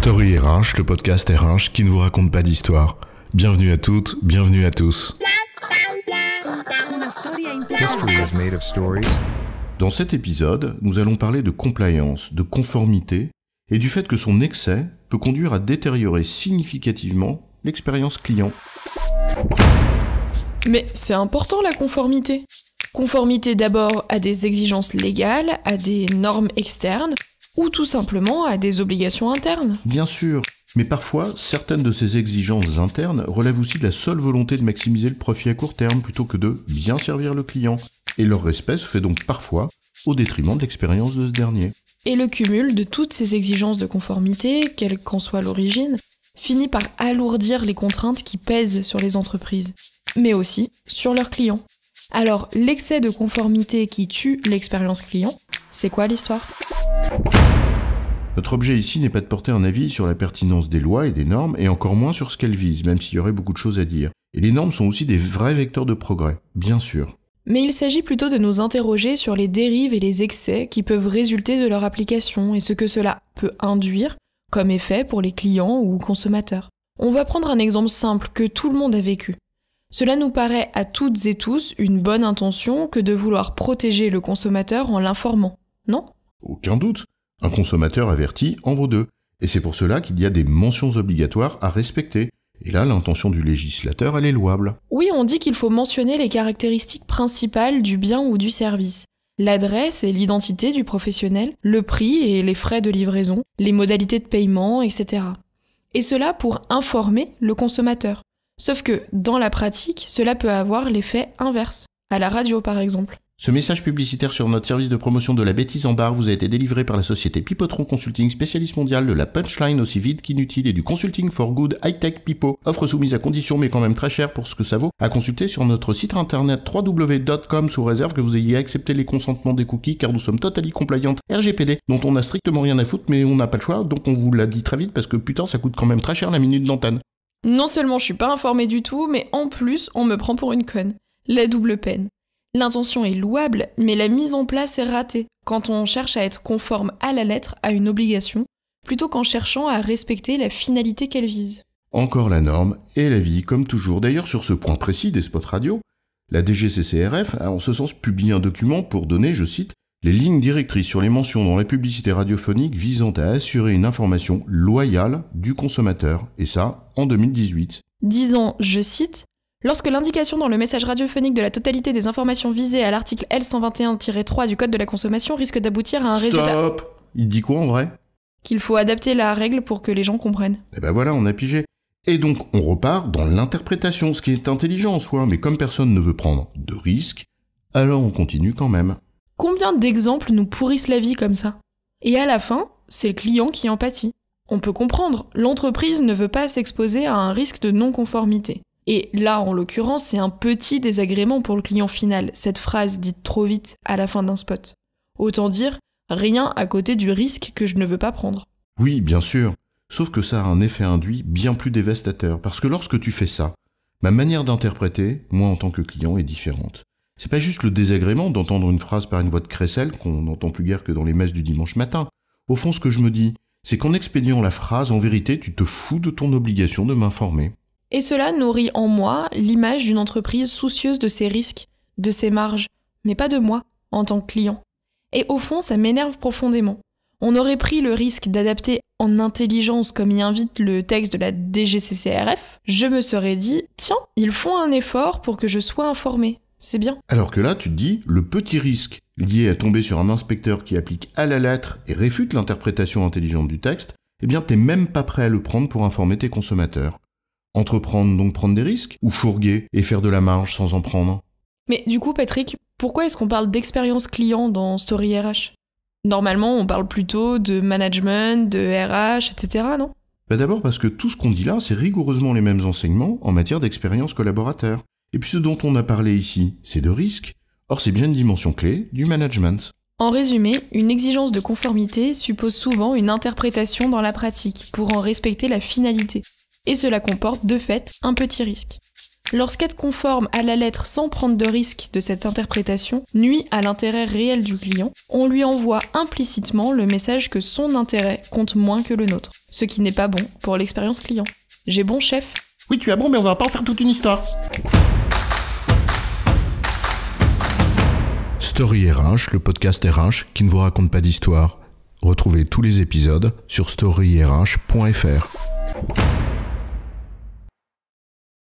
Story RH, le podcast RH qui ne vous raconte pas d'histoire. Bienvenue à toutes, bienvenue à tous. History is made of stories. Dans cet épisode, nous allons parler de compliance, de conformité et du fait que son excès peut conduire à détériorer significativement l'expérience client. Mais c'est important la conformité. Conformité d'abord à des exigences légales, à des normes externes, ou tout simplement à des obligations internes. Bien sûr, mais parfois, certaines de ces exigences internes relèvent aussi de la seule volonté de maximiser le profit à court terme plutôt que de bien servir le client. Et leur respect se fait donc parfois au détriment de l'expérience de ce dernier. Et le cumul de toutes ces exigences de conformité, quelle qu'en soit l'origine, finit par alourdir les contraintes qui pèsent sur les entreprises, mais aussi sur leurs clients. Alors, l'excès de conformité qui tue l'expérience client, c'est quoi l'histoire ? Notre objet ici n'est pas de porter un avis sur la pertinence des lois et des normes, et encore moins sur ce qu'elles visent, même s'il y aurait beaucoup de choses à dire. Et les normes sont aussi des vrais vecteurs de progrès, bien sûr. Mais il s'agit plutôt de nous interroger sur les dérives et les excès qui peuvent résulter de leur application et ce que cela peut induire comme effet pour les clients ou consommateurs. On va prendre un exemple simple que tout le monde a vécu. Cela nous paraît à toutes et tous une bonne intention que de vouloir protéger le consommateur en l'informant, non ? Aucun doute. Un consommateur averti en vaut deux. Et c'est pour cela qu'il y a des mentions obligatoires à respecter. Et là, l'intention du législateur, elle est louable. Oui, on dit qu'il faut mentionner les caractéristiques principales du bien ou du service. L'adresse et l'identité du professionnel, le prix et les frais de livraison, les modalités de paiement, etc. Et cela pour informer le consommateur. Sauf que, dans la pratique, cela peut avoir l'effet inverse. À la radio, par exemple. Ce message publicitaire sur notre service de promotion de la bêtise en barre vous a été délivré par la société Pipotron Consulting, spécialiste mondial de la punchline aussi vide qu'inutile et du consulting for good high-tech pipo. Offre soumise à condition mais quand même très chère pour ce que ça vaut. À consulter sur notre site internet www.com sous réserve que vous ayez accepté les consentements des cookies car nous sommes totally compliant RGPD dont on a strictement rien à foutre mais on n'a pas le choix donc on vous l'a dit très vite parce que putain ça coûte quand même très cher la minute d'antenne. Non seulement je suis pas informée du tout mais en plus on me prend pour une conne. La double peine. L'intention est louable, mais la mise en place est ratée, quand on cherche à être conforme à la lettre à une obligation, plutôt qu'en cherchant à respecter la finalité qu'elle vise. Encore la norme et la vie, comme toujours. D'ailleurs, sur ce point précis des spots radio, la DGCCRF a en ce sens publié un document pour donner, je cite, les lignes directrices sur les mentions dans la publicité radiophonique visant à assurer une information loyale du consommateur, et ça, en 2018. Disant, je cite, lorsque l'indication dans le message radiophonique de la totalité des informations visées à l'article L121-3 du Code de la consommation risque d'aboutir à un résultat... Stop ! Il dit quoi en vrai ? Qu'il faut adapter la règle pour que les gens comprennent. Eh ben voilà, on a pigé. Et donc, on repart dans l'interprétation, ce qui est intelligent en soi, mais comme personne ne veut prendre de risques, alors on continue quand même. Combien d'exemples nous pourrissent la vie comme ça ? Et à la fin, c'est le client qui en pâtit. On peut comprendre, l'entreprise ne veut pas s'exposer à un risque de non-conformité. Et là, en l'occurrence, c'est un petit désagrément pour le client final, cette phrase dite trop vite à la fin d'un spot. Autant dire, rien à côté du risque que je ne veux pas prendre. Oui, bien sûr, sauf que ça a un effet induit bien plus dévastateur, parce que lorsque tu fais ça, ma manière d'interpréter, moi en tant que client, est différente. C'est pas juste le désagrément d'entendre une phrase par une voix de crécelle qu'on n'entend plus guère que dans les messes du dimanche matin. Au fond, ce que je me dis, c'est qu'en expédiant la phrase, en vérité, tu te fous de ton obligation de m'informer. Et cela nourrit en moi l'image d'une entreprise soucieuse de ses risques, de ses marges, mais pas de moi, en tant que client. Et au fond, ça m'énerve profondément. On aurait pris le risque d'adapter en intelligence comme y invite le texte de la DGCCRF, je me serais dit, tiens, ils font un effort pour que je sois informée. C'est bien. Alors que là, tu te dis, le petit risque lié à tomber sur un inspecteur qui applique à la lettre et réfute l'interprétation intelligente du texte, eh bien t'es même pas prêt à le prendre pour informer tes consommateurs. Entreprendre donc prendre des risques, ou fourguer et faire de la marge sans en prendre ? Mais du coup, Patrick, pourquoi est-ce qu'on parle d'expérience client dans Story RH ? Normalement, on parle plutôt de management, de RH, etc., non ? D'abord parce que tout ce qu'on dit là, c'est rigoureusement les mêmes enseignements en matière d'expérience collaborateur. Et puis ce dont on a parlé ici, c'est de risque. Or, c'est bien une dimension clé du management. En résumé, une exigence de conformité suppose souvent une interprétation dans la pratique pour en respecter la finalité. Et cela comporte de fait un petit risque. Lorsqu'être conforme à la lettre sans prendre de risque de cette interprétation nuit à l'intérêt réel du client, on lui envoie implicitement le message que son intérêt compte moins que le nôtre, ce qui n'est pas bon pour l'expérience client. J'ai bon, chef ? Oui, tu as bon, mais on va pas en faire toute une histoire. Story RH, le podcast RH qui ne vous raconte pas d'histoire. Retrouvez tous les épisodes sur storyrh.fr.